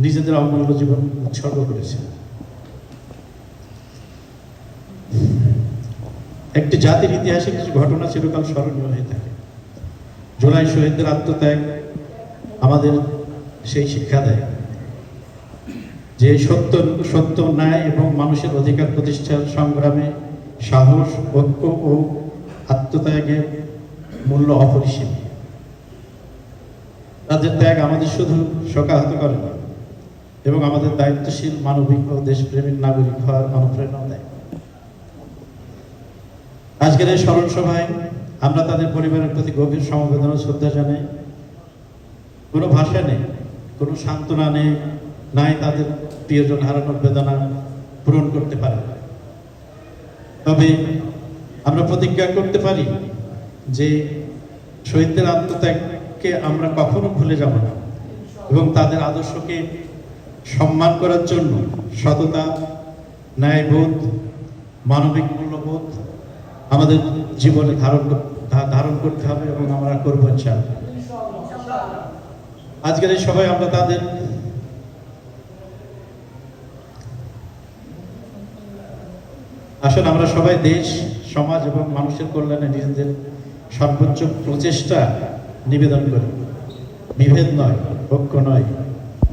নিজেদের অমূল্য জীবন উৎসর্গ করেছে। একটি জাতির ইতিহাসে কিছু ঘটনা চিরকাল স্মরণীয় হয়ে থাকে। জুলাই শহীদদের আত্মত্যাগ আমাদের সেই শিক্ষা দেয় যে সত্য ন্যায় এবং মানুষের অধিকার প্রতিষ্ঠার সংগ্রামে সাহস, ঐক্য ও আত্মত্যাগের মূল্য অপরিসীম। তাদের ত্যাগ আমাদের শুধু শোকাহত করে না, এবং আমাদের দায়িত্বশীল, মানবিক ও দেশপ্রেমিক নাগরিক হওয়ার অনুপ্রেরণা দেয়। আজকের এই স্মরণ সভায় আমরা তাদের পরিবারের প্রতি গভীর সমবেদনা শ্রদ্ধা জানাই। কোনো ভাষা নেই, কোনো সান্ত্বনা নেই, নাই তাদের প্রিয়জন হারানোর বেদনা পূরণ করতে পারে। তবে আমরা প্রতিজ্ঞা করতে পারি যে শহীদদের আত্মত্যাগকে আমরা কখনো ভুলে যাব না, এবং তাদের আদর্শকে সম্মান করার জন্য সততা, ন্যায়বোধ, মানবিক মূল্যবোধ আমাদের জীবনে ধারণ করতে হবে, এবং আমরা করবো ইনশাআল্লাহ। আজকের এই সভায় আমরা তাদের আসলে আমরা সবাই দেশ, সমাজ এবং মানুষের কল্যাণে নিজেদের সর্বোচ্চ প্রচেষ্টা নিবেদন করি। বিভেদ নয়, ঐক্য নয়,